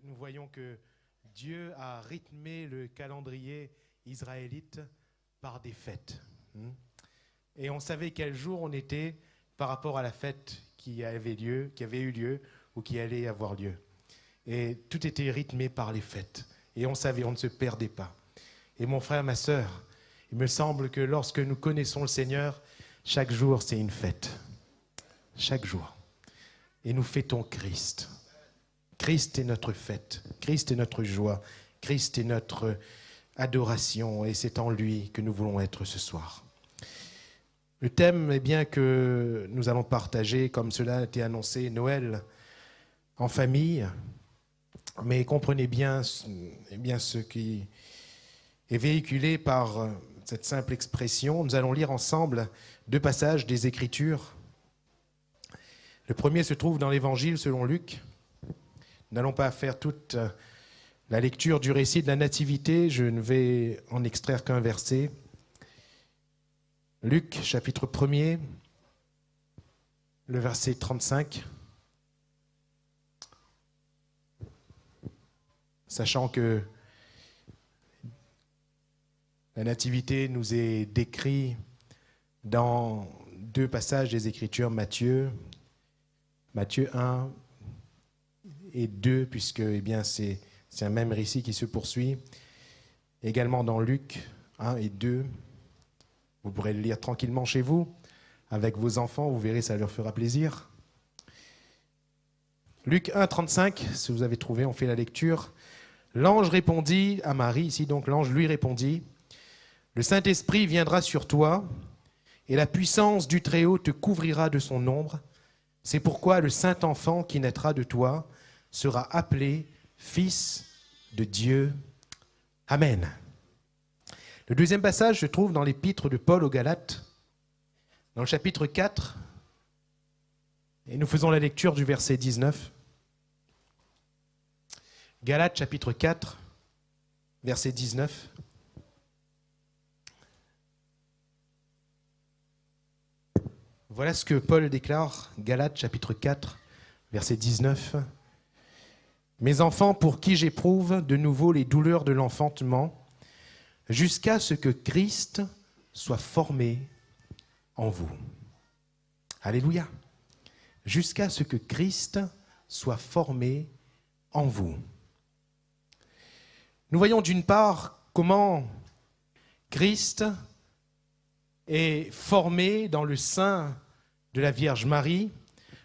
nous voyons que Dieu a rythmé le calendrier israélite par des fêtes. Et on savait quel jour on était par rapport à la fête qui avait eu lieu ou qui allait avoir lieu. Et tout était rythmé par les fêtes. Et on savait, on ne se perdait pas. Et mon frère, ma sœur, il me semble que lorsque nous connaissons le Seigneur, chaque jour c'est une fête. Chaque jour. Et nous fêtons Christ. Christ est notre fête. Christ est notre joie. Christ est notre adoration. Et c'est en lui que nous voulons être ce soir. Le thème est bien que nous allons partager, comme cela a été annoncé, Noël en famille. Mais comprenez bien, ce qui est véhiculé par cette simple expression. Nous allons lire ensemble 2 passages des Écritures. Le premier se trouve dans l'Évangile selon Luc. Nous n'allons pas faire toute la lecture du récit de la Nativité. Je ne vais en extraire qu'un verset. Luc, chapitre 1er, le verset 35. Sachant que la Nativité nous est décrite dans 2 passages des Écritures, Matthieu 1 et 2, puisque c'est un même récit qui se poursuit. Également dans Luc 1 et 2. Vous pourrez le lire tranquillement chez vous, avec vos enfants, vous verrez, ça leur fera plaisir. Luc 1, 35, si vous avez trouvé, on fait la lecture. L'ange répondit à Marie, ici donc l'ange lui répondit, « Le Saint-Esprit viendra sur toi, et la puissance du Très-Haut te couvrira de son ombre. C'est pourquoi le Saint-Enfant qui naîtra de toi sera appelé Fils de Dieu. Amen. » Le deuxième passage se trouve dans l'épître de Paul aux Galates, dans le chapitre 4, et nous faisons la lecture du verset 19. Galates chapitre 4, verset 19. Voilà ce que Paul déclare, Galates chapitre 4, verset 19. « Mes enfants, pour qui j'éprouve de nouveau les douleurs de l'enfantement, jusqu'à ce que Christ soit formé en vous. » Alléluia. Jusqu'à ce que Christ soit formé en vous. Nous voyons d'une part comment Christ est formé dans le sein de la Vierge Marie.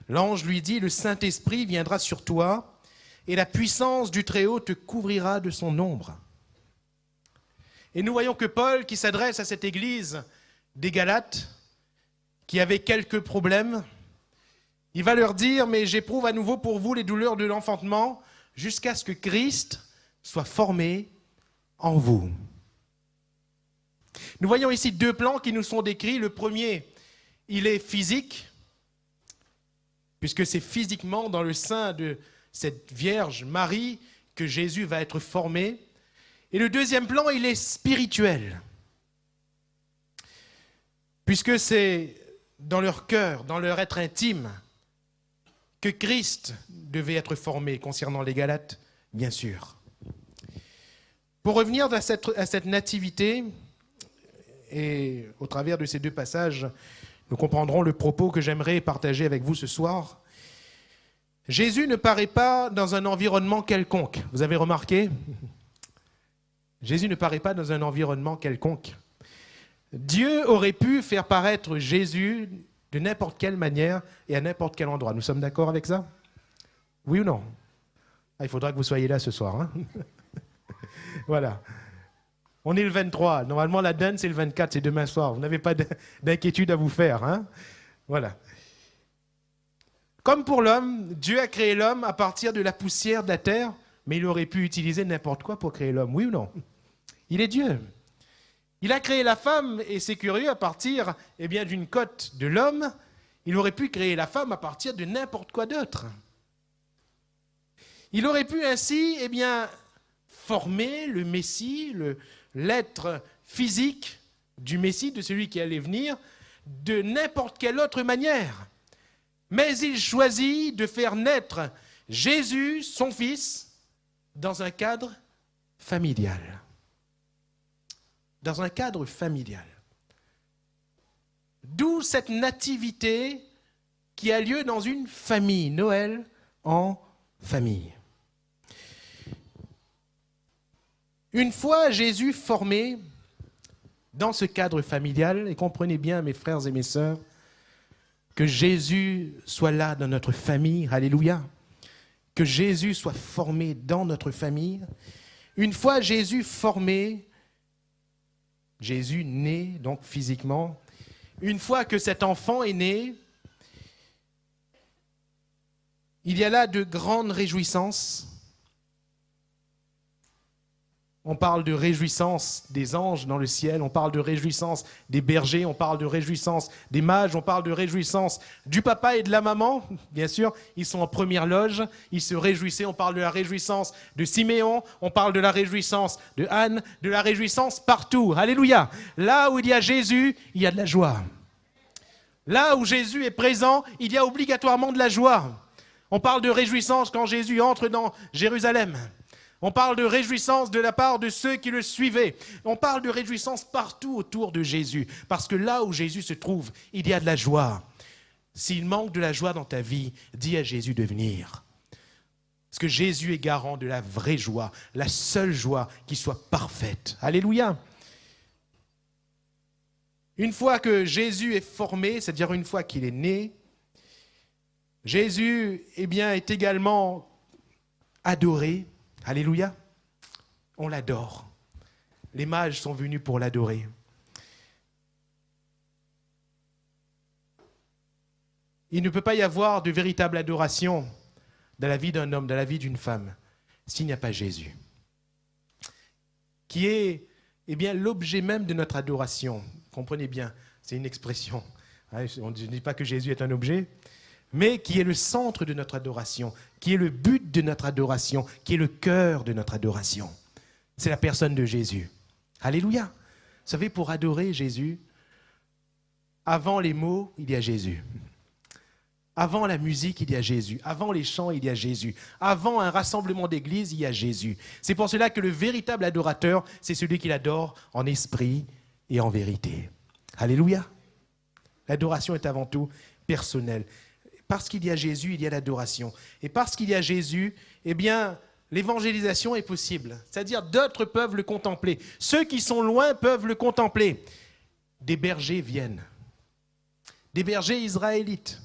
L'ange lui dit, « Le Saint-Esprit viendra sur toi, et la puissance du Très-Haut te couvrira de son ombre. » Et nous voyons que Paul, qui s'adresse à cette église des Galates, qui avait quelques problèmes, il va leur dire, « Mais j'éprouve à nouveau pour vous les douleurs de l'enfantement, jusqu'à ce que Christ soit formé en vous. » Nous voyons ici 2 plans qui nous sont décrits. Le premier, il est physique, puisque c'est physiquement dans le sein de cette Vierge Marie que Jésus va être formé. Et le deuxième plan, il est spirituel, puisque c'est dans leur cœur, dans leur être intime, que Christ devait être formé concernant les Galates, bien sûr. Pour revenir à cette nativité, et au travers de ces 2 passages, nous comprendrons le propos que j'aimerais partager avec vous ce soir. Jésus ne paraît pas dans un environnement quelconque. Vous avez remarqué ? Jésus ne paraît pas dans un environnement quelconque. Dieu aurait pu faire paraître Jésus de n'importe quelle manière et à n'importe quel endroit. Nous sommes d'accord avec ça ? Oui ou non ? Il faudra que vous soyez là ce soir. Hein. Voilà. On est le 23. Normalement, la donne, c'est le 24, c'est demain soir. Vous n'avez pas d'inquiétude à vous faire. Hein. Voilà. Comme pour l'homme, Dieu a créé l'homme à partir de la poussière de la terre, mais il aurait pu utiliser n'importe quoi pour créer l'homme. Oui ou non ? Il est Dieu. Il a créé la femme, et c'est curieux, à partir d'une côte de l'homme. Il aurait pu créer la femme à partir de n'importe quoi d'autre. Il aurait pu ainsi former le Messie, l'être physique du Messie, de celui qui allait venir, de n'importe quelle autre manière. Mais il choisit de faire naître Jésus, son Fils, dans un cadre familial. Dans un cadre familial. D'où cette nativité qui a lieu dans une famille, Noël en famille. Une fois Jésus formé dans ce cadre familial, et comprenez bien mes frères et mes sœurs, que Jésus soit là dans notre famille, alléluia, que Jésus soit formé dans notre famille. Une fois Jésus formé, Jésus né donc physiquement, une fois que cet enfant est né, il y a là de grandes réjouissances. On parle de réjouissance des anges dans le ciel, on parle de réjouissance des bergers, on parle de réjouissance des mages, on parle de réjouissance du papa et de la maman. Bien sûr, ils sont en première loge, ils se réjouissaient. On parle de la réjouissance de Siméon, on parle de la réjouissance de Anne, de la réjouissance partout. Alléluia. Là où il y a Jésus, il y a de la joie. Là où Jésus est présent, il y a obligatoirement de la joie. On parle de réjouissance quand Jésus entre dans Jérusalem. On parle de réjouissance de la part de ceux qui le suivaient. On parle de réjouissance partout autour de Jésus. Parce que là où Jésus se trouve, il y a de la joie. S'il manque de la joie dans ta vie, dis à Jésus de venir. Parce que Jésus est garant de la vraie joie, la seule joie qui soit parfaite. Alléluia. Une fois que Jésus est formé, c'est-à-dire une fois qu'il est né, Jésus est également adoré. Alléluia. On l'adore. Les mages sont venus pour l'adorer. Il ne peut pas y avoir de véritable adoration dans la vie d'un homme, dans la vie d'une femme, s'il n'y a pas Jésus, qui est l'objet même de notre adoration. Comprenez bien, c'est une expression. On ne dit pas que Jésus est un objet, mais qui est le centre de notre adoration, qui est le but de notre adoration, qui est le cœur de notre adoration. C'est la personne de Jésus. Alléluia. Vous savez, pour adorer Jésus, avant les mots, il y a Jésus. Avant la musique, il y a Jésus. Avant les chants, il y a Jésus. Avant un rassemblement d'église, il y a Jésus. C'est pour cela que le véritable adorateur, c'est celui qui l'adore en esprit et en vérité. Alléluia. L'adoration est avant tout personnelle. Parce qu'il y a Jésus, il y a l'adoration. Et parce qu'il y a Jésus, l'évangélisation est possible. C'est-à-dire, d'autres peuvent le contempler. Ceux qui sont loin peuvent le contempler. Des bergers viennent. Des bergers israélites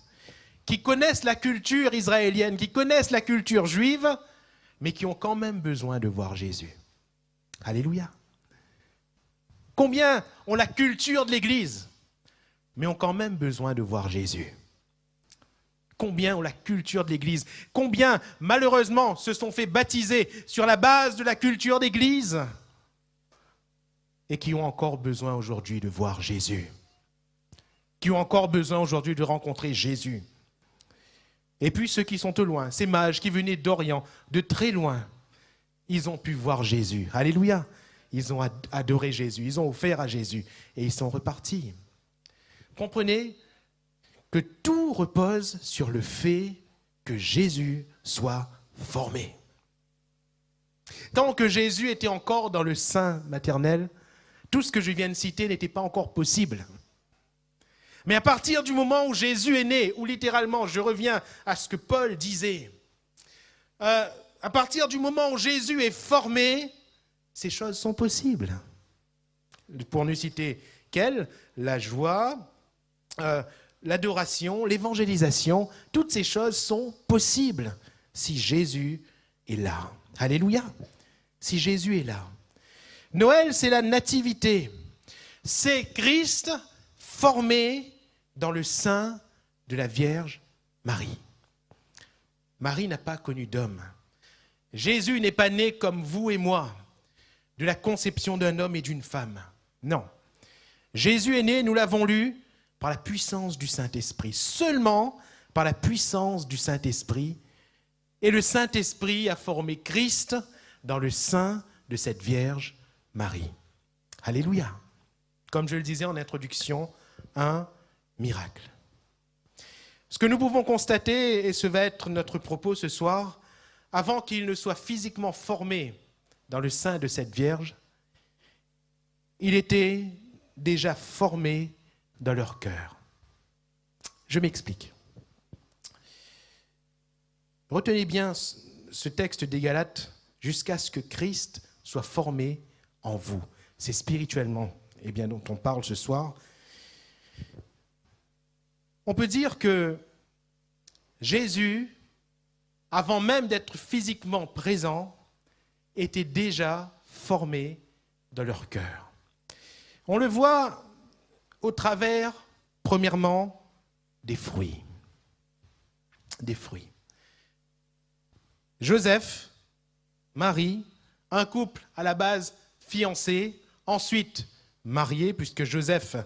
qui connaissent la culture israélienne, qui connaissent la culture juive, mais qui ont quand même besoin de voir Jésus. Alléluia. Combien ont la culture de l'Église, mais ont quand même besoin de voir Jésus. Combien ont la culture de l'Église? Combien, malheureusement, se sont fait baptiser sur la base de la culture d'Église et qui ont encore besoin aujourd'hui de voir Jésus, qui ont encore besoin aujourd'hui de rencontrer Jésus. Et puis ceux qui sont au loin, ces mages qui venaient d'Orient, de très loin, ils ont pu voir Jésus. Alléluia. Ils ont adoré Jésus, ils ont offert à Jésus et ils sont repartis. Comprenez que tout repose sur le fait que Jésus soit formé. Tant que Jésus était encore dans le sein maternel, tout ce que je viens de citer n'était pas encore possible. Mais à partir du moment où Jésus est né, ou littéralement, je reviens à ce que Paul disait, à partir du moment où Jésus est formé, ces choses sont possibles. Pour ne citer qu'elles, la joie, l'adoration, l'évangélisation, toutes ces choses sont possibles si Jésus est là. Alléluia. Si Jésus est là. Noël, c'est la nativité. C'est Christ formé dans le sein de la Vierge Marie. Marie n'a pas connu d'homme. Jésus n'est pas né comme vous et moi, de la conception d'un homme et d'une femme. Non. Jésus est né, nous l'avons lu, par la puissance du Saint-Esprit. Seulement par la puissance du Saint-Esprit. Et le Saint-Esprit a formé Christ dans le sein de cette Vierge Marie. Alléluia. Comme je le disais en introduction, un miracle. Ce que nous pouvons constater, et ce va être notre propos ce soir, avant qu'il ne soit physiquement formé dans le sein de cette Vierge, il était déjà formé dans leur cœur. Je m'explique. Retenez bien ce texte des Galates, jusqu'à ce que Christ soit formé en vous. C'est spirituellement dont on parle ce soir. On peut dire que Jésus, avant même d'être physiquement présent, était déjà formé dans leur cœur. On le voit au travers, premièrement, des fruits. Des fruits. Joseph, Marie, un couple à la base fiancé, ensuite marié, puisque Joseph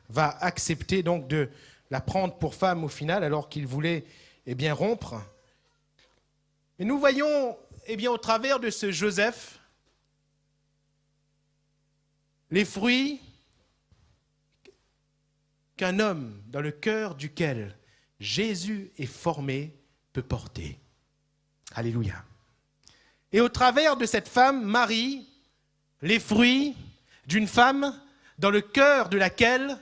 va accepter donc de la prendre pour femme au final, alors qu'il voulait rompre. Et nous voyons au travers de ce Joseph les fruits qu'un homme dans le cœur duquel Jésus est formé peut porter. Alléluia. Et au travers de cette femme, Marie, les fruits d'une femme dans le cœur de laquelle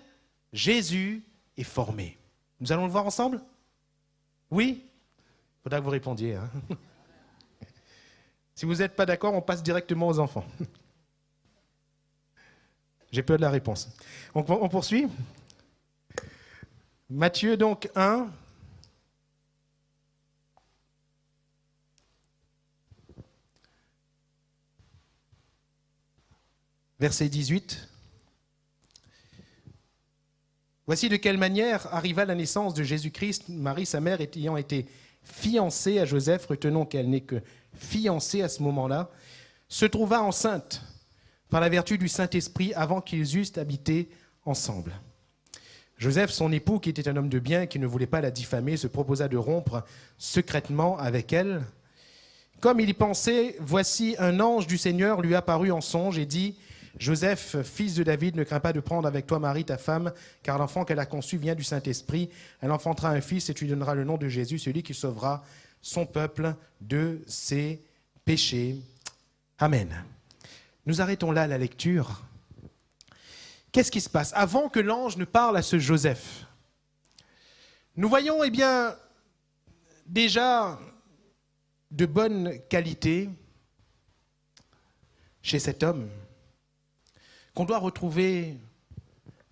Jésus est formé. Nous allons le voir ensemble ? Oui ? Il faudra que vous répondiez. Hein. Si vous n'êtes pas d'accord, on passe directement aux enfants. J'ai peur de la réponse. On poursuit ? Matthieu donc 1. Verset 18. Voici de quelle manière arriva la naissance de Jésus-Christ, Marie, sa mère, ayant été fiancée à Joseph, retenons qu'elle n'est que fiancée à ce moment-là, se trouva enceinte par la vertu du Saint-Esprit avant qu'ils eussent habité ensemble. Joseph, son époux, qui était un homme de bien et qui ne voulait pas la diffamer, se proposa de rompre secrètement avec elle. Comme il y pensait, voici un ange du Seigneur lui apparut en songe et dit : Joseph, fils de David, ne crains pas de prendre avec toi Marie, ta femme, car l'enfant qu'elle a conçu vient du Saint-Esprit. Elle enfantera un fils et tu lui donneras le nom de Jésus, celui qui sauvera son peuple de ses péchés. Amen. Nous arrêtons là la lecture. Qu'est-ce qui se passe ? Avant que l'ange ne parle à ce Joseph, nous voyons déjà de bonnes qualités chez cet homme qu'on doit retrouver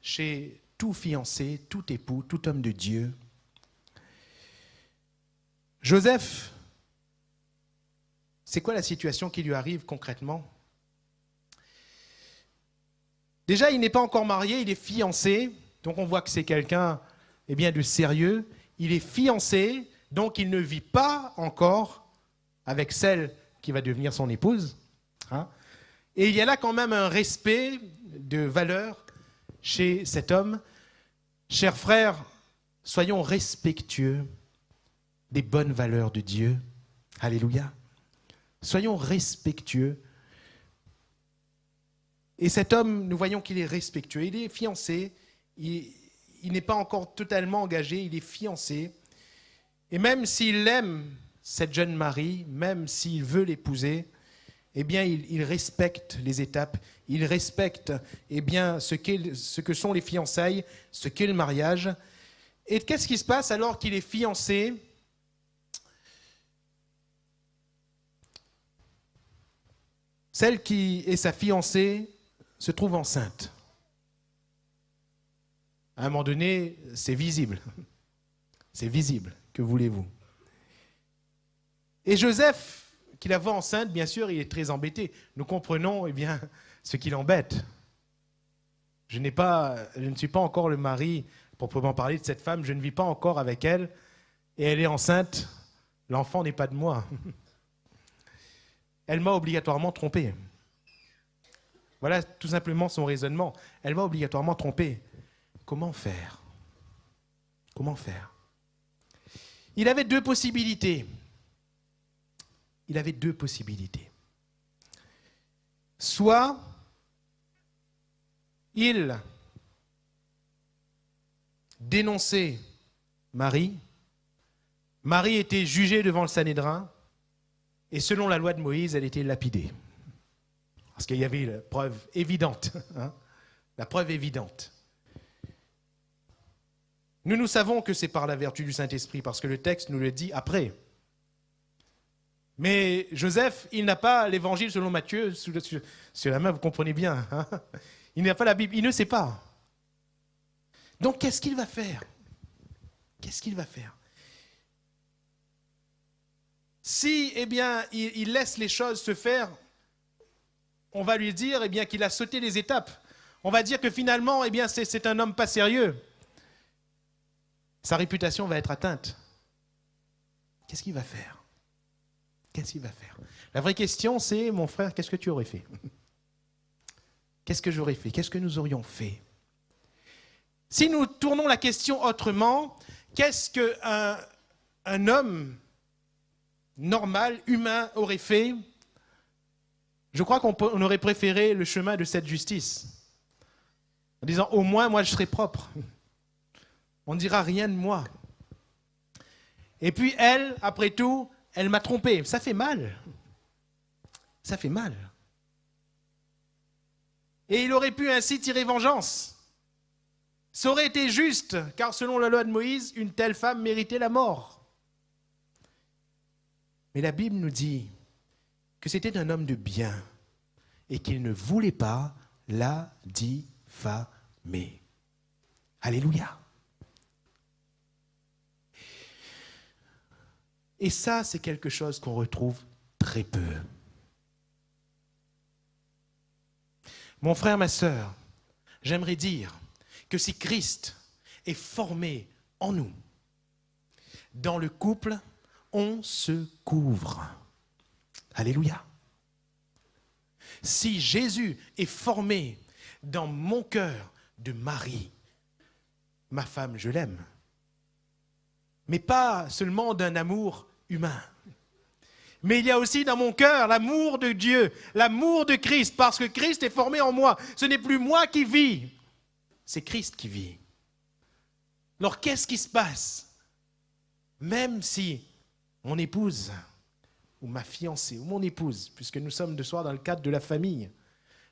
chez tout fiancé, tout époux, tout homme de Dieu. Joseph, c'est quoi la situation qui lui arrive concrètement ? Déjà, il n'est pas encore marié, il est fiancé, donc on voit que c'est quelqu'un de sérieux. Il est fiancé, donc il ne vit pas encore avec celle qui va devenir son épouse. Hein ? Et il y a là quand même un respect de valeur chez cet homme. Chers frères, soyons respectueux des bonnes valeurs de Dieu. Alléluia. Soyons respectueux. Et cet homme, nous voyons qu'il est respectueux. Il est fiancé, il n'est pas encore totalement engagé, il est fiancé. Et même s'il aime cette jeune Marie, même s'il veut l'épouser, il respecte les étapes, il respecte ce que sont les fiançailles, ce qu'est le mariage. Et qu'est-ce qui se passe alors qu'il est fiancé ? Celle qui est sa fiancée se trouve enceinte. À un moment donné, c'est visible. C'est visible, que voulez-vous ? Et Joseph, qui la voit enceinte, bien sûr, il est très embêté. Nous comprenons ce qui l'embête. Je ne suis pas encore le mari, proprement parler, de cette femme, je ne vis pas encore avec elle, et elle est enceinte, l'enfant n'est pas de moi. Elle m'a obligatoirement trompé. Voilà tout simplement son raisonnement. Elle m'a obligatoirement trompé. Comment faire ? Comment faire ? Il avait deux possibilités. Soit il dénonçait Marie. Marie était jugée devant le Sanhédrin. Et selon la loi de Moïse, elle était lapidée. Parce qu'il y avait la preuve évidente. La preuve évidente. Nous savons que c'est par la vertu du Saint-Esprit, parce que le texte nous le dit après. Mais Joseph, il n'a pas l'évangile selon Matthieu sur la main, vous comprenez bien. Il n'a pas la Bible, il ne sait pas. Donc qu'est-ce qu'il va faire? Qu'est-ce qu'il va faire? Si, il laisse les choses se faire, on va lui dire, qu'il a sauté les étapes. On va dire que finalement, c'est un homme pas sérieux. Sa réputation va être atteinte. Qu'est-ce qu'il va faire? Qu'est-ce qu'il va faire? La vraie question, c'est, mon frère, qu'est-ce que tu aurais fait? Qu'est-ce que j'aurais fait? Qu'est-ce que nous aurions fait? Si nous tournons la question autrement, qu'est-ce qu'un homme normal, humain, aurait fait? Je crois qu'on aurait préféré le chemin de cette justice. En disant, au moins, moi, je serai propre. On ne dira rien de moi. Et puis elle, après tout, elle m'a trompé. Ça fait mal. Ça fait mal. Et il aurait pu ainsi tirer vengeance. Ça aurait été juste, car selon la loi de Moïse, une telle femme méritait la mort. Mais la Bible nous dit que c'était un homme de bien et qu'il ne voulait pas la diffamer. Alléluia. Et ça, c'est quelque chose qu'on retrouve très peu. Mon frère, ma sœur, j'aimerais dire que si Christ est formé en nous, dans le couple, on se couvre. Alléluia. Si Jésus est formé dans mon cœur de mari, ma femme, je l'aime. Mais pas seulement d'un amour humain. Mais il y a aussi dans mon cœur l'amour de Dieu, l'amour de Christ, parce que Christ est formé en moi. Ce n'est plus moi qui vis, c'est Christ qui vit. Alors qu'est-ce qui se passe? Même si mon épouse, ou ma fiancée, ou mon épouse, puisque nous sommes de soir dans le cadre de la famille,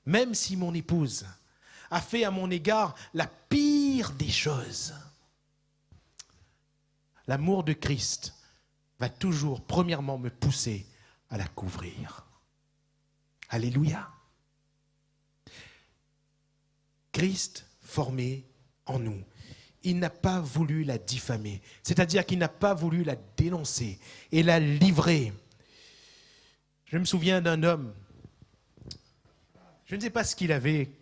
même si mon épouse a fait à mon égard la pire des choses, l'amour de Christ va toujours, premièrement, me pousser à la couvrir. Alléluia. Christ formé en nous. Il n'a pas voulu la diffamer, c'est-à-dire qu'il n'a pas voulu la dénoncer et la livrer. Je me souviens d'un homme, je ne sais pas ce qu'il avait,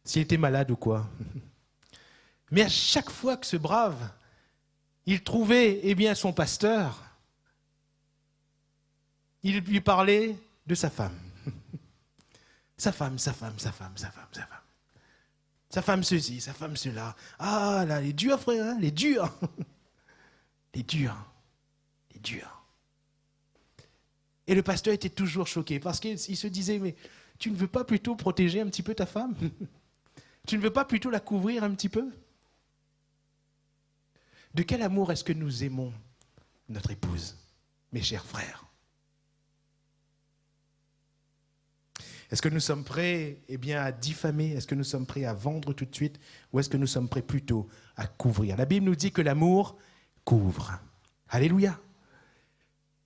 s'il était malade ou quoi, mais à chaque fois que ce brave, il trouvait son pasteur, il lui parlait de sa femme. Sa femme. Sa femme ceci, sa femme cela. Ah là, les durs frère, hein, les durs. Les durs. Et le pasteur était toujours choqué parce qu'il se disait, mais tu ne veux pas plutôt protéger un petit peu ta femme? Tu ne veux pas plutôt la couvrir un petit peu? De quel amour est-ce que nous aimons notre épouse, mes chers frères? Est-ce que nous sommes prêts à diffamer? Est-ce que nous sommes prêts à vendre tout de suite? Ou est-ce que nous sommes prêts plutôt à couvrir? La Bible nous dit que l'amour couvre. Alléluia.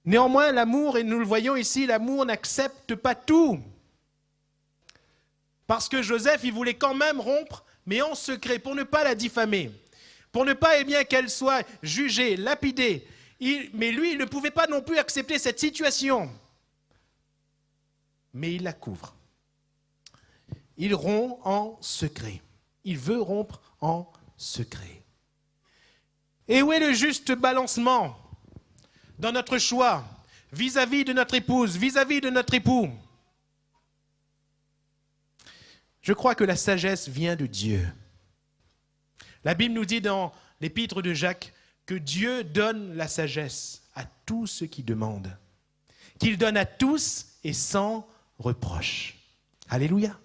Néanmoins, l'amour, et nous le voyons ici, l'amour n'accepte pas tout. Parce que Joseph, il voulait quand même rompre, mais en secret, pour ne pas la diffamer. Pour ne pas qu'elle soit jugée, lapidée. Mais lui, il ne pouvait pas non plus accepter cette situation. Mais il la couvre. Il rompt en secret. Il veut rompre en secret. Et où est le juste balancement dans notre choix vis-à-vis de notre épouse, vis-à-vis de notre époux? Je crois que la sagesse vient de Dieu. La Bible nous dit dans l'épître de Jacques que Dieu donne la sagesse à tous ceux qui demandent, qu'il donne à tous et sans reproche. Alléluia.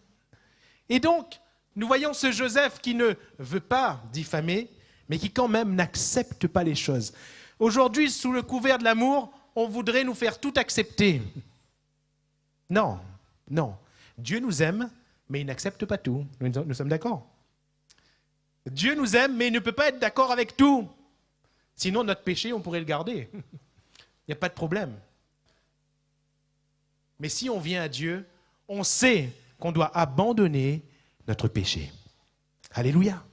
Et donc, nous voyons ce Joseph qui ne veut pas diffamer, mais qui quand même n'accepte pas les choses. Aujourd'hui, sous le couvert de l'amour, on voudrait nous faire tout accepter. Non, non. Dieu nous aime, mais il n'accepte pas tout. Nous sommes d'accord? Dieu nous aime, mais il ne peut pas être d'accord avec tout. Sinon, notre péché, on pourrait le garder. Il n'y a pas de problème. Mais si on vient à Dieu, on sait qu'on doit abandonner notre péché. Alléluia.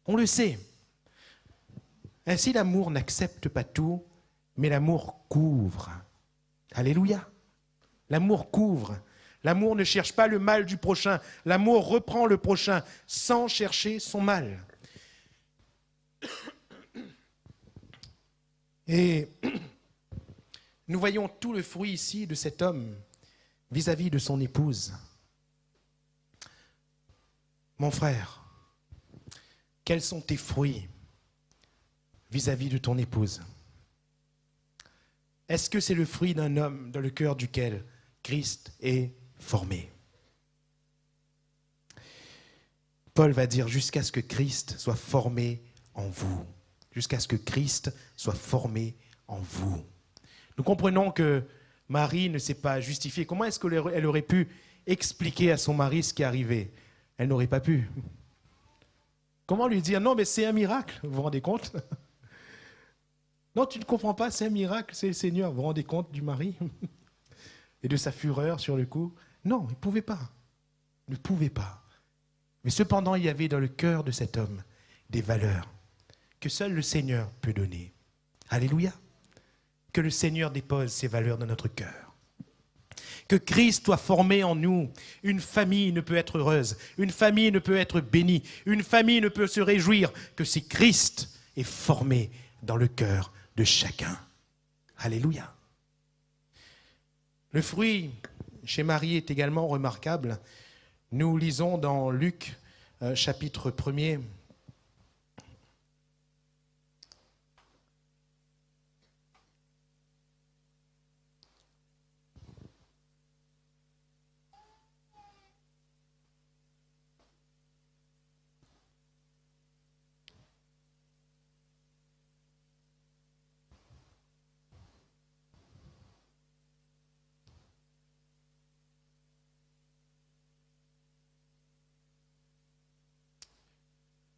On le sait. Ainsi, l'amour n'accepte pas tout, mais l'amour couvre. Alléluia. L'amour couvre. L'amour ne cherche pas le mal du prochain. L'amour reprend le prochain sans chercher son mal. Et nous voyons tout le fruit ici de cet homme vis-à-vis de son épouse. Mon frère, quels sont tes fruits vis-à-vis de ton épouse? Est-ce que c'est le fruit d'un homme dans le cœur duquel Christ est formé? Paul va dire jusqu'à ce que Christ soit formé en vous. Jusqu'à ce que Christ soit formé en vous. Nous comprenons que Marie ne s'est pas justifiée. Comment est-ce qu'elle aurait pu expliquer à son mari ce qui est arrivé? Elle n'aurait pas pu. Comment lui dire, non mais c'est un miracle, vous vous rendez compte? Non, tu ne comprends pas, c'est un miracle, c'est le Seigneur. Vous vous rendez compte du mari et de sa fureur sur le coup? Non, il ne pouvait pas. Il ne pouvait pas. Mais cependant, il y avait dans le cœur de cet homme des valeurs que seul le Seigneur peut donner. Alléluia. Que le Seigneur dépose ces valeurs dans notre cœur. Que Christ soit formé en nous. Une famille ne peut être heureuse. Une famille ne peut être bénie. Une famille ne peut se réjouir que si Christ est formé dans le cœur de chacun. Alléluia. Le fruit chez Marie est également remarquable. Nous lisons dans Luc, chapitre 1er,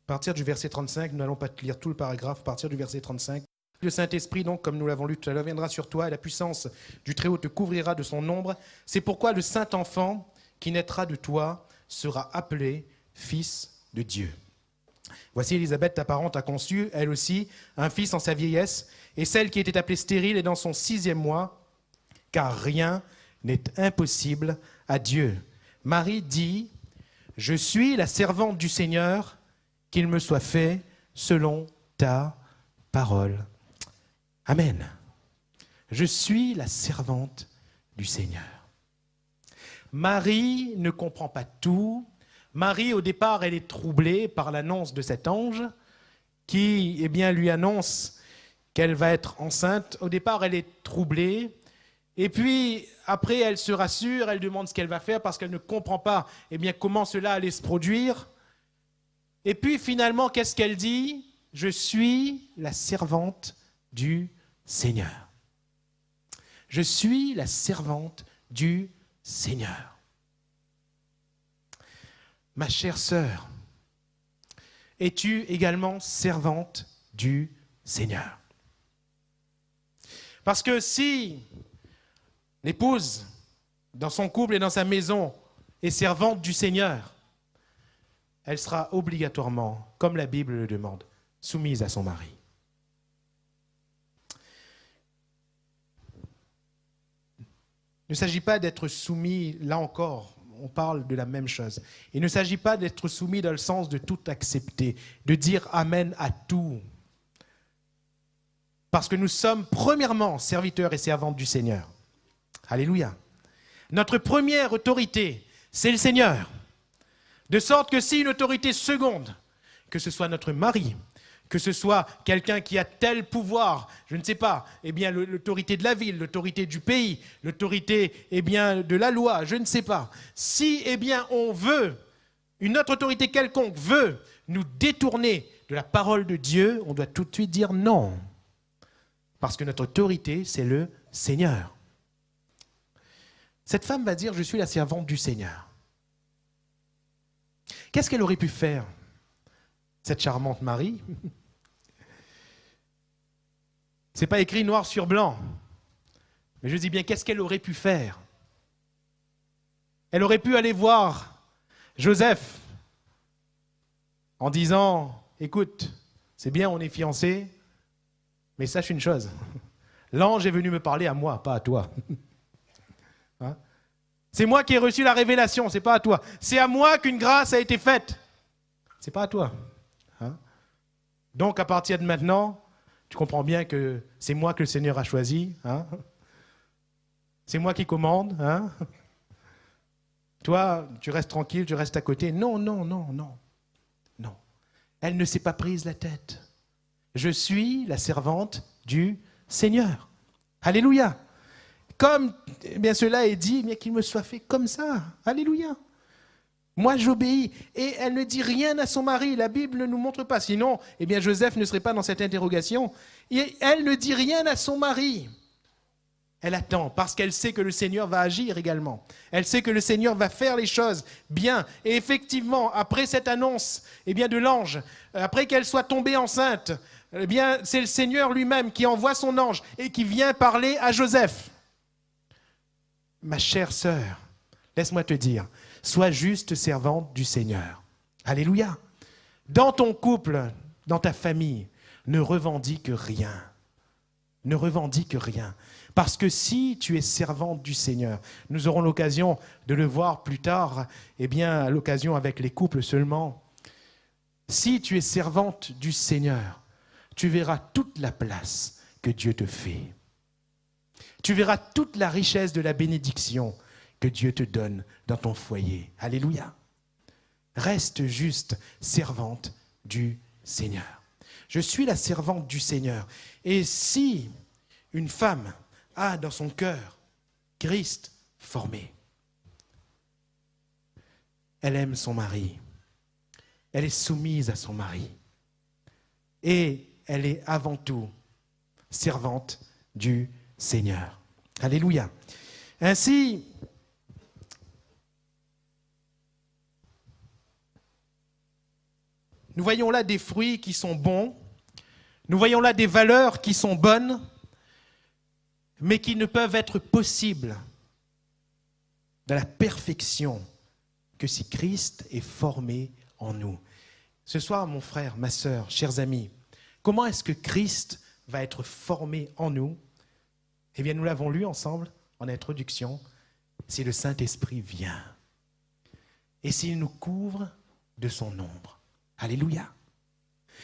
à partir du verset 35, nous n'allons pas lire tout le paragraphe, à partir du verset 35. Le Saint-Esprit, donc, comme nous l'avons lu tout à l'heure, viendra sur toi et la puissance du Très-Haut te couvrira de son ombre. C'est pourquoi le Saint-Enfant qui naîtra de toi sera appelé Fils de Dieu. Voici Élisabeth, ta parente, a conçu, elle aussi, un fils en sa vieillesse, et celle qui était appelée stérile est dans son 6e mois, car rien n'est impossible à Dieu. Marie dit, « Je suis la servante du Seigneur, qu'il me soit fait selon ta parole. » Amen. Je suis la servante du Seigneur. Marie ne comprend pas tout. Marie, au départ, elle est troublée par l'annonce de cet ange qui, lui annonce qu'elle va être enceinte. Au départ, elle est troublée. Et puis, après, elle se rassure, elle demande ce qu'elle va faire parce qu'elle ne comprend pas comment cela allait se produire. Et puis, finalement, qu'est-ce qu'elle dit? Je suis la servante du Seigneur. Je suis la servante du Seigneur. Ma chère sœur, es-tu également servante du Seigneur? Parce que si l'épouse, dans son couple et dans sa maison, est servante du Seigneur, elle sera obligatoirement, comme la Bible le demande, soumise à son mari. Il ne s'agit pas d'être soumis, là encore, on parle de la même chose. Il ne s'agit pas d'être soumis dans le sens de tout accepter, de dire amen à tout. Parce que nous sommes premièrement serviteurs et servantes du Seigneur. Alléluia. Notre première autorité, c'est le Seigneur. De sorte que si une autorité seconde, que ce soit notre mari, que ce soit quelqu'un qui a tel pouvoir, je ne sais pas, l'autorité de la ville, l'autorité du pays, l'autorité de la loi, je ne sais pas. Si on veut, une autre autorité quelconque veut nous détourner de la parole de Dieu, on doit tout de suite dire non. Parce que notre autorité, c'est le Seigneur. Cette femme va dire, je suis la servante du Seigneur. Qu'est-ce qu'elle aurait pu faire, cette charmante Marie? Ce n'est pas écrit noir sur blanc. Mais je dis bien, qu'est-ce qu'elle aurait pu faire? Elle aurait pu aller voir Joseph en disant, écoute, c'est bien, on est fiancés, mais sache une chose, l'ange est venu me parler à moi, pas à toi. Hein? C'est moi qui ai reçu la révélation, c'est pas à toi. C'est à moi qu'une grâce a été faite. C'est pas à toi. Hein? Donc à partir de maintenant, tu comprends bien que c'est moi que le Seigneur a choisi. Hein? C'est moi qui commande. Hein? Toi, tu restes tranquille, tu restes à côté. Non, non, non, non. Non. Elle ne s'est pas prise la tête. Je suis la servante du Seigneur. Alléluia. Comme eh bien, cela est dit, bien qu'il me soit fait comme ça. Alléluia. Moi, j'obéis. Et elle ne dit rien à son mari. La Bible ne nous montre pas. Sinon, eh bien, Joseph ne serait pas dans cette interrogation. Et elle ne dit rien à son mari. Elle attend parce qu'elle sait que le Seigneur va agir également. Elle sait que le Seigneur va faire les choses bien. Et effectivement, après cette annonce eh bien, de l'ange, après qu'elle soit tombée enceinte, eh bien, c'est le Seigneur lui-même qui envoie son ange et qui vient parler à Joseph. Ma chère sœur, laisse-moi te dire, sois juste servante du Seigneur. Alléluia. Dans ton couple, dans ta famille, ne revendique rien. Ne revendique rien. Parce que si tu es servante du Seigneur, nous aurons l'occasion de le voir plus tard, eh bien, à l'occasion avec les couples seulement. Si tu es servante du Seigneur, tu verras toute la place que Dieu te fait. Tu verras toute la richesse de la bénédiction que Dieu te donne dans ton foyer. Alléluia. Reste juste servante du Seigneur. Je suis la servante du Seigneur. Et si une femme a dans son cœur Christ formé, elle aime son mari, elle est soumise à son mari et elle est avant tout servante du Seigneur. Alléluia. Ainsi, nous voyons là des fruits qui sont bons, nous voyons là des valeurs qui sont bonnes, mais qui ne peuvent être possibles dans la perfection que si Christ est formé en nous. Ce soir, mon frère, ma sœur, chers amis, comment est-ce que Christ va être formé en nous? Eh bien, nous l'avons lu ensemble en introduction. Si le Saint-Esprit vient et s'il nous couvre de son ombre. Alléluia.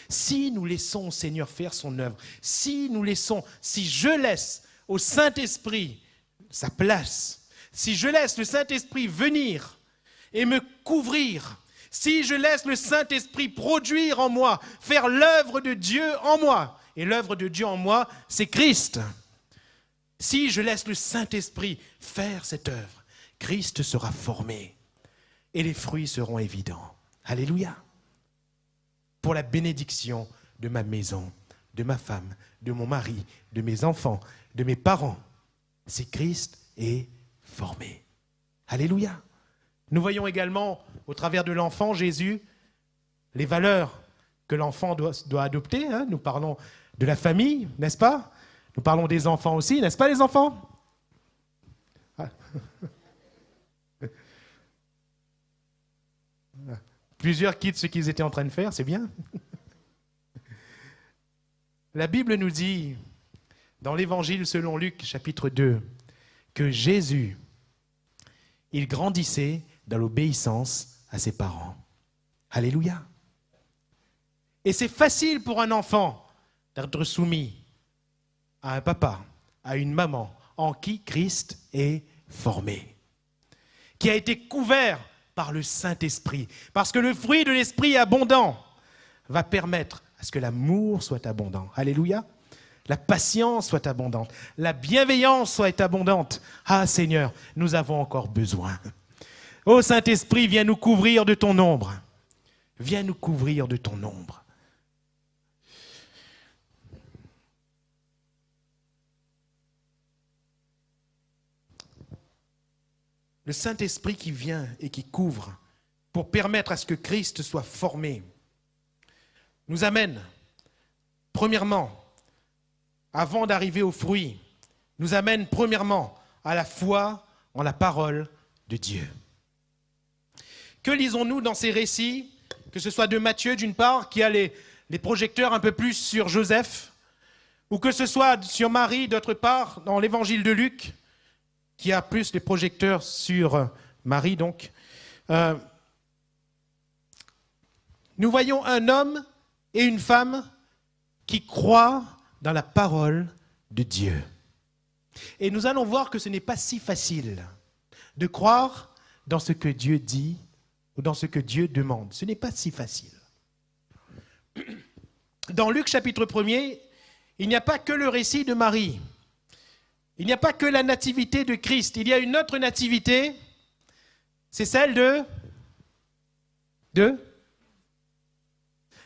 Si nous laissons au Seigneur faire son œuvre, si je laisse au Saint-Esprit sa place, si je laisse le Saint-Esprit venir et me couvrir, si je laisse le Saint-Esprit produire en moi, faire l'œuvre de Dieu en moi, et l'œuvre de Dieu en moi, c'est Christ. Si je laisse le Saint-Esprit faire cette œuvre, Christ sera formé et les fruits seront évidents. Alléluia. Pour la bénédiction de ma maison, de ma femme, de mon mari, de mes enfants, de mes parents, si Christ est formé. Alléluia. Nous voyons également, au travers de l'enfant Jésus, les valeurs que l'enfant doit adopter. Hein. Nous parlons de la famille, n'est-ce pas? Nous parlons des enfants aussi, n'est-ce pas les enfants? Ah. Plusieurs quittent ce qu'ils étaient en train de faire, c'est bien. La Bible nous dit, dans l'Évangile selon Luc, chapitre 2, que Jésus, il grandissait dans l'obéissance à ses parents. Alléluia. Et c'est facile pour un enfant d'être soumis à un papa, à une maman, en qui Christ est formé, qui a été couvert par le Saint-Esprit. Parce que le fruit de l'Esprit abondant va permettre à ce que l'amour soit abondant. Alléluia. La patience soit abondante. La bienveillance soit abondante. Ah Seigneur, nous avons encore besoin. Ô Saint-Esprit, viens nous couvrir de ton ombre. Viens nous couvrir de ton ombre. le Saint-Esprit qui vient et qui couvre pour permettre à ce que Christ soit formé, nous amène, premièrement, avant d'arriver aux fruits, nous amène premièrement à la foi en la parole de Dieu. Que lisons-nous dans ces récits, que ce soit de Matthieu d'une part, qui a les projecteurs un peu plus sur Joseph, ou que ce soit sur Marie d'autre part, dans l'évangile de Luc, qui a plus les projecteurs sur Marie donc. Nous voyons un homme et une femme qui croient dans la parole de Dieu. Et nous allons voir que ce n'est pas si facile de croire dans ce que Dieu dit ou dans ce que Dieu demande. Ce n'est pas si facile. Dans Luc chapitre 1er, il n'y a pas que le récit de Marie. Il n'y a pas que la nativité de Christ. Il y a une autre nativité, c'est celle de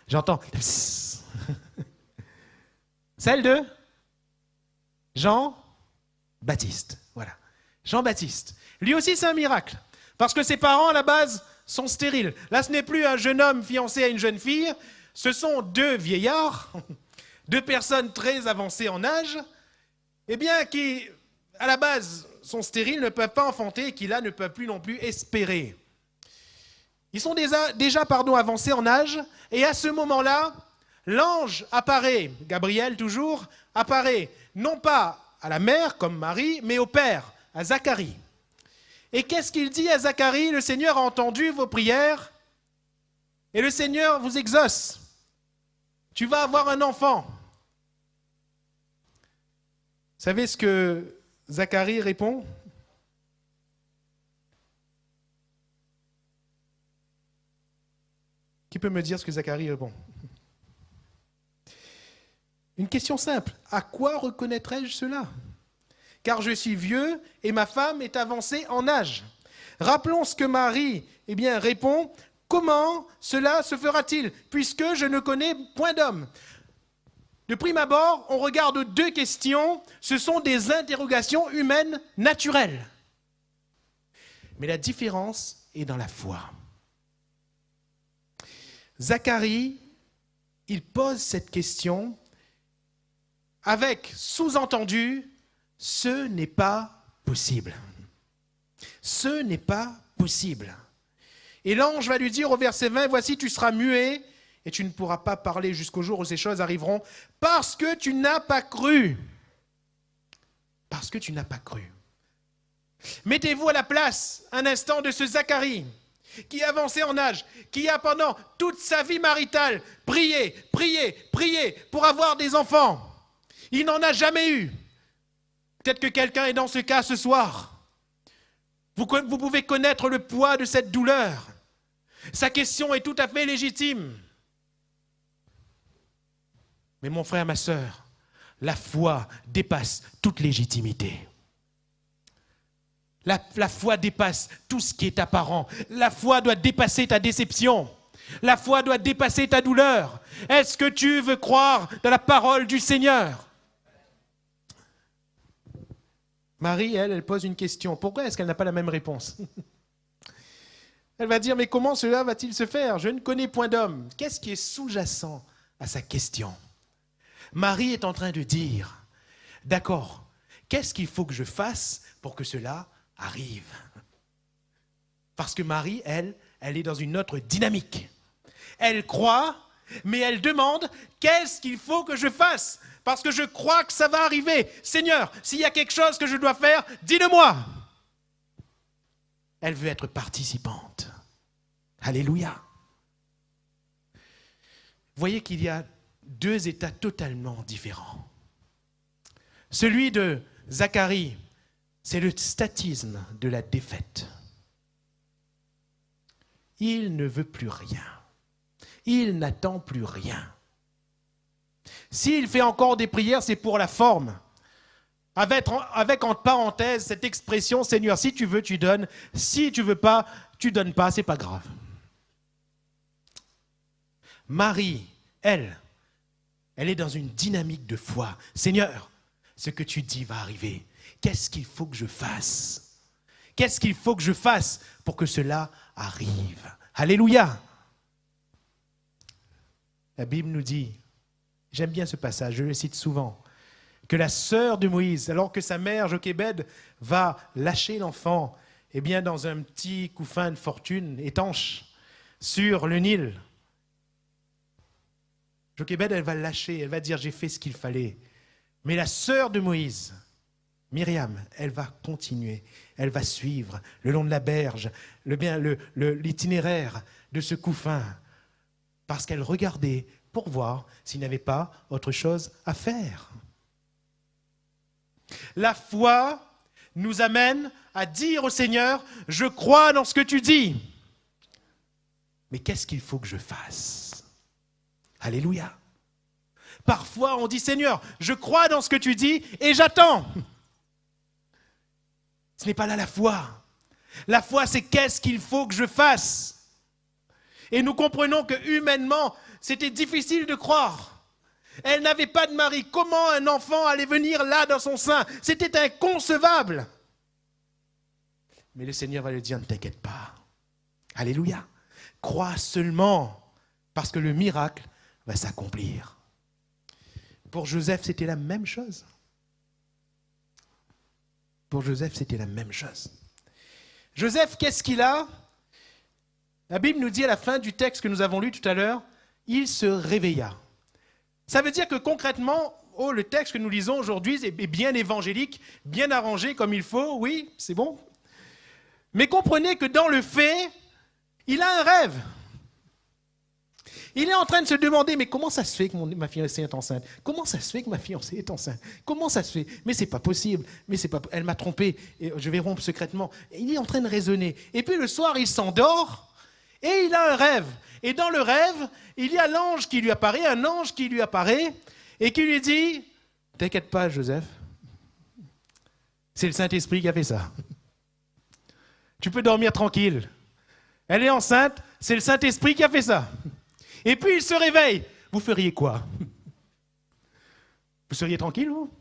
J'entends. Celle de Jean-Baptiste. Voilà. Jean-Baptiste. Lui aussi, c'est un miracle. Parce que ses parents, à la base, sont stériles. Là, ce n'est plus un jeune homme fiancé à une jeune fille. Ce sont deux vieillards, deux personnes très avancées en âge, eh bien, qui, à la base, sont stériles, ne peuvent pas enfanter et qui, là, ne peuvent plus non plus espérer. Ils sont déjà avancés en âge, et à ce moment-là, l'ange apparaît, Gabriel toujours, apparaît non pas à la mère comme Marie, mais au père, à Zacharie. Et qu'est-ce qu'il dit à Zacharie? Le Seigneur a entendu vos prières et le Seigneur vous exauce. Tu vas avoir un enfant. Vous savez ce que Zacharie répond? Qui peut me dire ce que Zacharie répond? Une question simple. À quoi reconnaîtrais-je cela? Car je suis vieux et ma femme est avancée en âge. Rappelons ce que Marie répond. Comment cela se fera-t-il, puisque je ne connais point d'homme? De prime abord, on regarde deux questions. Ce sont des interrogations humaines naturelles. Mais la différence est dans la foi. Zacharie, il pose cette question avec sous-entendu, ce n'est pas possible. Ce n'est pas possible. Et l'ange va lui dire au verset 20, voici, tu seras muet et tu ne pourras pas parler jusqu'au jour où ces choses arriveront parce que tu n'as pas cru. Parce que tu n'as pas cru. Mettez-vous à la place un instant de ce Zacharie qui est avancé en âge, qui a pendant toute sa vie maritale prié pour avoir des enfants. Il n'en a jamais eu. Peut-être que quelqu'un est dans ce cas ce soir. Vous pouvez connaître le poids de cette douleur. Sa question est tout à fait légitime. Mais mon frère, ma sœur, la foi dépasse toute légitimité. La foi dépasse tout ce qui est apparent. La foi doit dépasser ta déception. La foi doit dépasser ta douleur. Est-ce que tu veux croire dans la parole du Seigneur? Marie, elle pose une question. Pourquoi est-ce qu'elle n'a pas la même réponse? Elle va dire, mais comment cela va-t-il se faire? Je ne connais point d'homme. Qu'est-ce qui est sous-jacent à sa question? Marie est en train de dire, d'accord, qu'est-ce qu'il faut que je fasse pour que cela arrive? Parce que Marie, elle est dans une autre dynamique. Elle croit, mais elle demande, qu'est-ce qu'il faut que je fasse? Parce que je crois que ça va arriver. Seigneur, s'il y a quelque chose que je dois faire, dis-le-moi. Elle veut être participante. Alléluia. Vous voyez qu'il y a deux états totalement différents. Celui de Zacharie, c'est le statisme de la défaite. Il ne veut plus rien. Il n'attend plus rien. S'il fait encore des prières, c'est pour la forme. Avec entre parenthèses cette expression, Seigneur, si tu veux, tu donnes. Si tu veux pas, tu donnes pas, c'est pas grave. Marie, elle est dans une dynamique de foi. Seigneur, ce que tu dis va arriver. Qu'est-ce qu'il faut que je fasse? Qu'est-ce qu'il faut que je fasse pour que cela arrive? Alléluia! La Bible nous dit, j'aime bien ce passage, je le cite souvent, que la sœur de Moïse, alors que sa mère Jochébed va lâcher l'enfant, eh bien dans un petit couffin de fortune étanche sur le Nil, Jochébed, elle va lâcher, elle va dire j'ai fait ce qu'il fallait. Mais la sœur de Moïse, Myriam, elle va continuer, elle va suivre le long de la berge, l'itinéraire de ce couffin, parce qu'elle regardait pour voir s'il n'y avait pas autre chose à faire. La foi nous amène à dire au Seigneur, je crois dans ce que tu dis. Mais qu'est-ce qu'il faut que je fasse? Alléluia. Parfois, on dit, Seigneur, je crois dans ce que tu dis et j'attends. Ce n'est pas là la foi. La foi, c'est qu'est-ce qu'il faut que je fasse? Et nous comprenons que humainement, c'était difficile de croire. Elle n'avait pas de mari. Comment un enfant allait venir là dans son sein? C'était inconcevable. Mais le Seigneur va lui dire, ne t'inquiète pas. Alléluia. Crois seulement, parce que le miracle va s'accomplir. Pour Joseph, c'était la même chose. Pour Joseph, c'était la même chose. Joseph, qu'est-ce qu'il a? La Bible nous dit à la fin du texte que nous avons lu tout à l'heure, il se réveilla. Ça veut dire que concrètement, le texte que nous lisons aujourd'hui est bien évangélique, bien arrangé comme il faut, oui, c'est bon. Mais comprenez que dans le fait, il a un rêve. Il est en train de se demander, mais comment ça se fait que ma fiancée est enceinte? Comment ça se fait que ma fiancée est enceinte? Comment ça se fait? Mais c'est pas possible. Elle m'a trompé. Et je vais rompre secrètement. Et il est en train de raisonner. Et puis le soir, il s'endort et il a un rêve. Et dans le rêve, il y a l'ange qui lui apparaît, un ange qui lui apparaît et qui lui dit, t'inquiète pas, Joseph. C'est le Saint-Esprit qui a fait ça. Tu peux dormir tranquille. Elle est enceinte, c'est le Saint-Esprit qui a fait ça. Et puis il se réveille. Vous feriez quoi? Vous seriez tranquille, vous?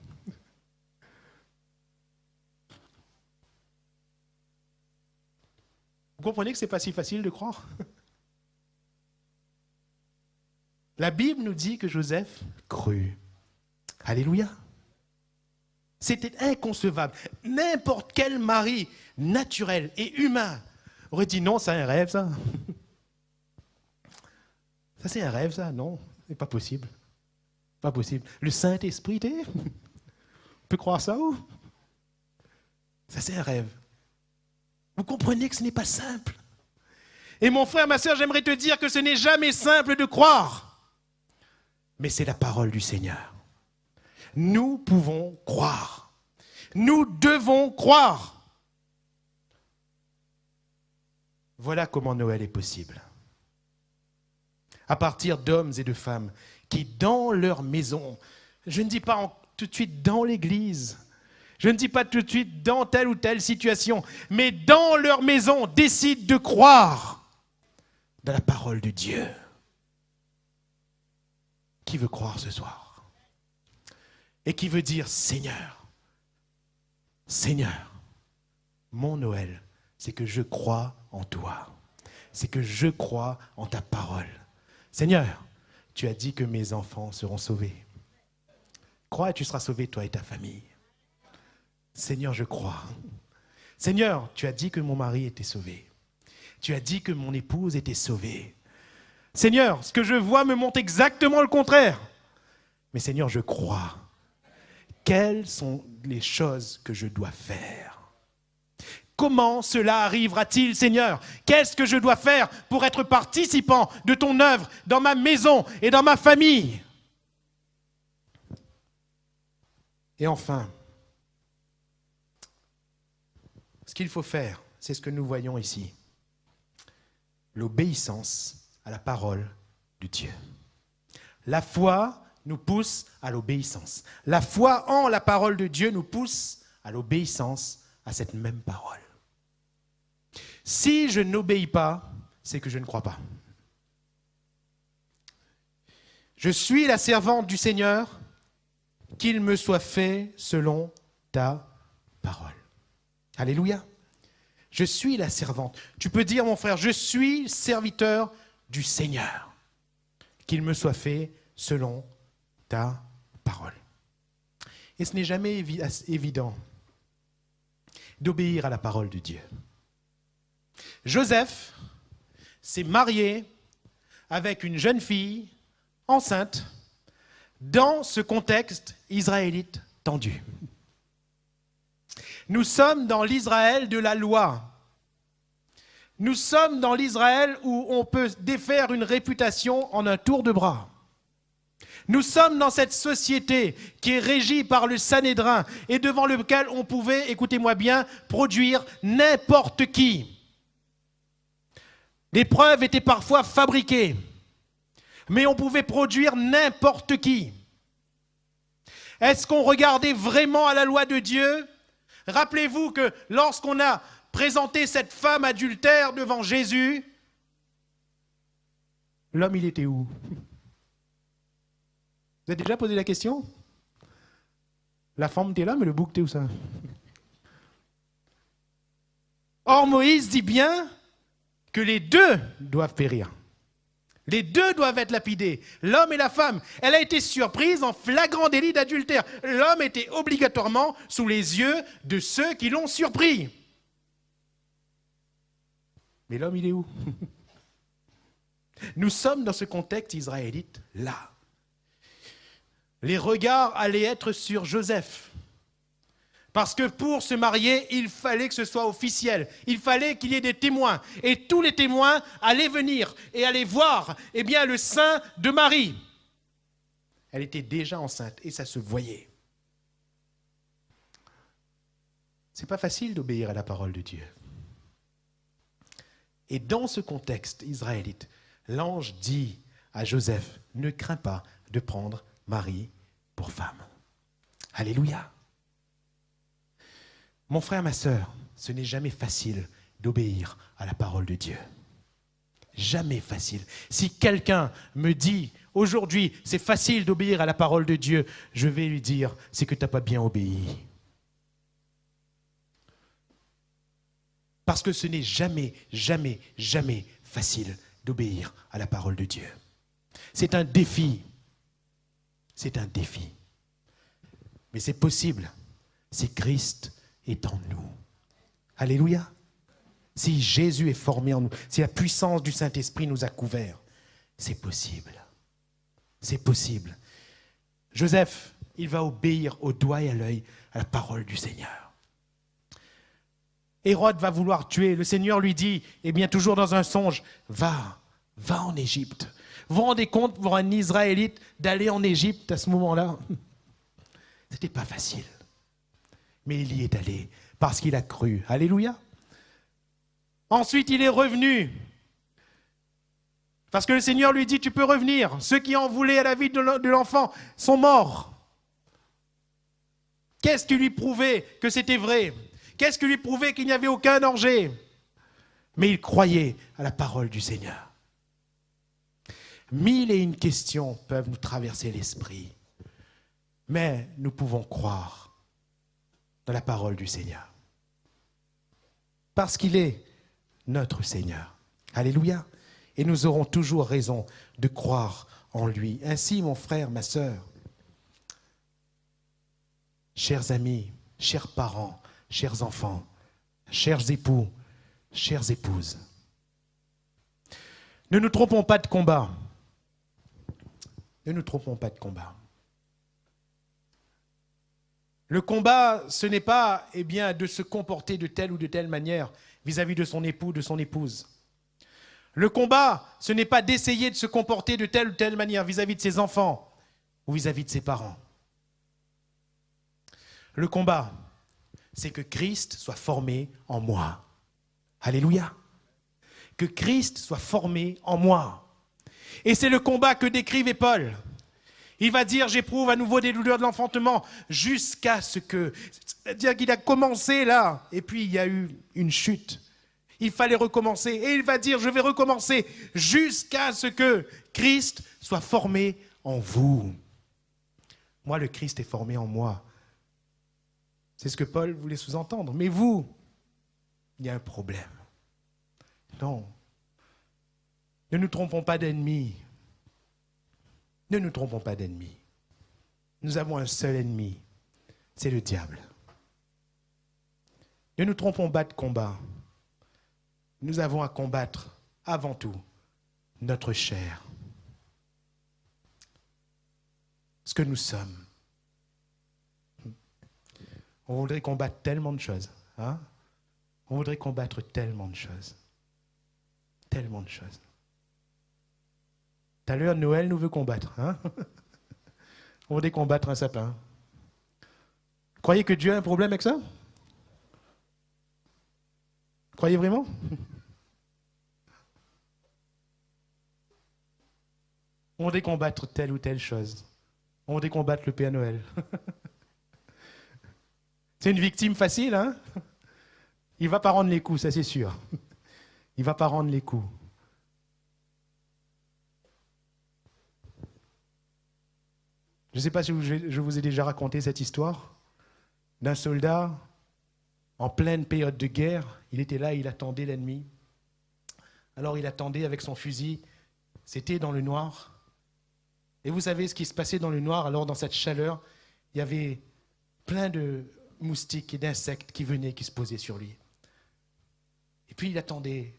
Vous comprenez que ce n'est pas si facile de croire? La Bible nous dit que Joseph crut. Alléluia. C'était inconcevable. N'importe quel mari naturel et humain aurait dit non, c'est un rêve, ça. Ça, c'est un rêve, ça? Non, c'est pas possible. Pas possible. Le Saint-Esprit, on peut croire ça, ou? Ça, c'est un rêve. Vous comprenez que ce n'est pas simple. Et mon frère, ma sœur, j'aimerais te dire que ce n'est jamais simple de croire. Mais c'est la parole du Seigneur. Nous pouvons croire. Nous devons croire. Voilà comment Noël est possible. À partir d'hommes et de femmes qui, dans leur maison, je ne dis pas tout de suite dans l'église, je ne dis pas tout de suite dans telle ou telle situation, mais dans leur maison, décident de croire dans la parole de Dieu. Qui veut croire ce soir? Et qui veut dire, Seigneur, Seigneur, mon Noël, c'est que je crois en toi. C'est que je crois en ta parole. Seigneur, tu as dit que mes enfants seront sauvés. Crois et tu seras sauvé, toi et ta famille. Seigneur, je crois. Seigneur, tu as dit que mon mari était sauvé. Tu as dit que mon épouse était sauvée. Seigneur, ce que je vois me montre exactement le contraire. Mais Seigneur, je crois. Quelles sont les choses que je dois faire? Comment cela arrivera-t-il, Seigneur? Qu'est-ce que je dois faire pour être participant de ton œuvre dans ma maison et dans ma famille? Et enfin, ce qu'il faut faire, c'est ce que nous voyons ici. L'obéissance à la parole de Dieu. La foi nous pousse à l'obéissance. La foi en la parole de Dieu nous pousse à l'obéissance à cette même parole. Si je n'obéis pas, c'est que je ne crois pas. Je suis la servante du Seigneur, qu'il me soit fait selon ta parole. Alléluia. Je suis la servante. Tu peux dire, mon frère, je suis serviteur du Seigneur. Qu'il me soit fait selon ta parole. Et ce n'est jamais évident d'obéir à la parole de Dieu. Joseph s'est marié avec une jeune fille enceinte dans ce contexte israélite tendu. Nous sommes dans l'Israël de la loi. Nous sommes dans l'Israël où on peut défaire une réputation en un tour de bras. Nous sommes dans cette société qui est régie par le Sanhédrin et devant lequel on pouvait, écoutez-moi bien, produire n'importe qui. Les preuves étaient parfois fabriquées, mais on pouvait produire n'importe qui. Est-ce qu'on regardait vraiment à la loi de Dieu ? Rappelez-vous que lorsqu'on a présenté cette femme adultère devant Jésus, l'homme, il était où ? Vous avez déjà posé la question ? La femme était là, mais le bouc était où ça ? Or, Moïse dit bien que les deux doivent périr. Les deux doivent être lapidés, l'homme et la femme. Elle a été surprise en flagrant délit d'adultère. L'homme était obligatoirement sous les yeux de ceux qui l'ont surpris. Mais l'homme, il est où ? Nous sommes dans ce contexte israélite là. Les regards allaient être sur Joseph. Parce que pour se marier, il fallait que ce soit officiel. Il fallait qu'il y ait des témoins. Et tous les témoins allaient venir et allaient voir le sein de Marie. Elle était déjà enceinte et ça se voyait. C'est pas facile d'obéir à la parole de Dieu. Et dans ce contexte israélite, l'ange dit à Joseph, ne crains pas de prendre Marie pour femme. Alléluia. Mon frère, ma sœur, ce n'est jamais facile d'obéir à la parole de Dieu. Jamais facile. Si quelqu'un me dit, aujourd'hui, c'est facile d'obéir à la parole de Dieu, je vais lui dire, c'est que tu n'as pas bien obéi. Parce que ce n'est jamais, jamais, jamais facile d'obéir à la parole de Dieu. C'est un défi. C'est un défi. Mais c'est possible si Christ est en nous. Alléluia. Si Jésus est formé en nous, si la puissance du Saint-Esprit nous a couverts, c'est possible. C'est possible. Joseph, il va obéir au doigt et à l'œil à la parole du Seigneur. Hérode va vouloir tuer. Le Seigneur lui dit, toujours dans un songe, va en Égypte. Vous vous rendez compte pour un Israélite d'aller en Égypte à ce moment-là ? C'était pas facile. Mais il y est allé parce qu'il a cru. Alléluia. Ensuite, il est revenu. Parce que le Seigneur lui dit, tu peux revenir. Ceux qui en voulaient à la vie de l'enfant sont morts. Qu'est-ce qui lui prouvait que c'était vrai ? Qu'est-ce qui lui prouvait qu'il n'y avait aucun danger ? Mais il croyait à la parole du Seigneur. 1001 questions peuvent nous traverser l'esprit. Mais nous pouvons croire dans la parole du Seigneur. Parce qu'il est notre Seigneur. Alléluia. Et nous aurons toujours raison de croire en lui. Ainsi, mon frère, ma sœur, chers amis, chers parents, chers enfants, chers époux, chères épouses, ne nous trompons pas de combat. Ne nous trompons pas de combat. Le combat, ce n'est pas de se comporter de telle ou de telle manière vis-à-vis de son époux, de son épouse. Le combat, ce n'est pas d'essayer de se comporter de telle ou telle manière vis-à-vis de ses enfants ou vis-à-vis de ses parents. Le combat, c'est que Christ soit formé en moi. Alléluia. Que Christ soit formé en moi. Et c'est le combat que décrivait Paul. Il va dire, j'éprouve à nouveau des douleurs de l'enfantement jusqu'à ce que... C'est-à-dire qu'il a commencé là, et puis il y a eu une chute. Il fallait recommencer. Et il va dire, je vais recommencer jusqu'à ce que Christ soit formé en vous. Moi, le Christ est formé en moi. C'est ce que Paul voulait sous-entendre. Mais vous, il y a un problème. Non. Ne nous trompons pas d'ennemis. Ne nous trompons pas d'ennemis. Nous avons un seul ennemi, c'est le diable. Ne nous trompons pas de combat. Nous avons à combattre avant tout notre chair. Ce que nous sommes. On voudrait combattre tellement de choses. Hein? On voudrait combattre tellement de choses. Tellement de choses. Tout à l'heure, Noël nous veut combattre. Hein? On voudrait combattre un sapin. Croyez que Dieu a un problème avec ça? Croyez vraiment? On voudrait combattre telle ou telle chose. On voudrait combattre le Père Noël. C'est une victime facile, hein? Il ne va pas rendre les coups, ça c'est sûr. Il ne va pas rendre les coups. Je ne sais pas si je vous ai déjà raconté cette histoire d'un soldat en pleine période de guerre. Il était là, il attendait l'ennemi. Alors il attendait avec son fusil. C'était dans le noir. Et vous savez ce qui se passait dans le noir? Alors dans cette chaleur, il y avait plein de moustiques et d'insectes qui venaient, qui se posaient sur lui. Et puis il attendait.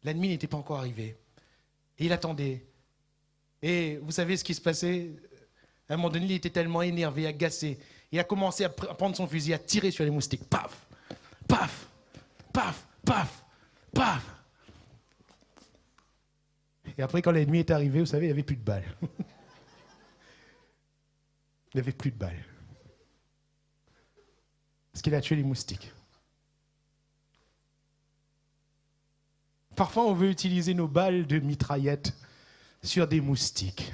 L'ennemi n'était pas encore arrivé. Et il attendait. Et vous savez ce qui se passait? À un moment donné, il était tellement énervé, agacé. Il a commencé à prendre son fusil, à tirer sur les moustiques. Paf! Paf! Paf! Paf! Paf! Et après, quand l'ennemi est arrivé, vous savez, il n'y avait plus de balles. Il n'y avait plus de balles. Parce qu'il a tué les moustiques. Parfois, on veut utiliser nos balles de mitraillette sur des moustiques.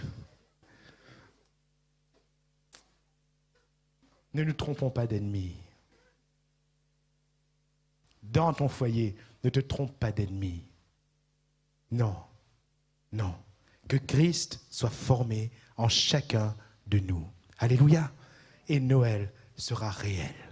Ne nous trompons pas d'ennemis. Dans ton foyer, ne te trompe pas d'ennemis. Non, non. Que Christ soit formé en chacun de nous. Alléluia. Et Noël sera réel.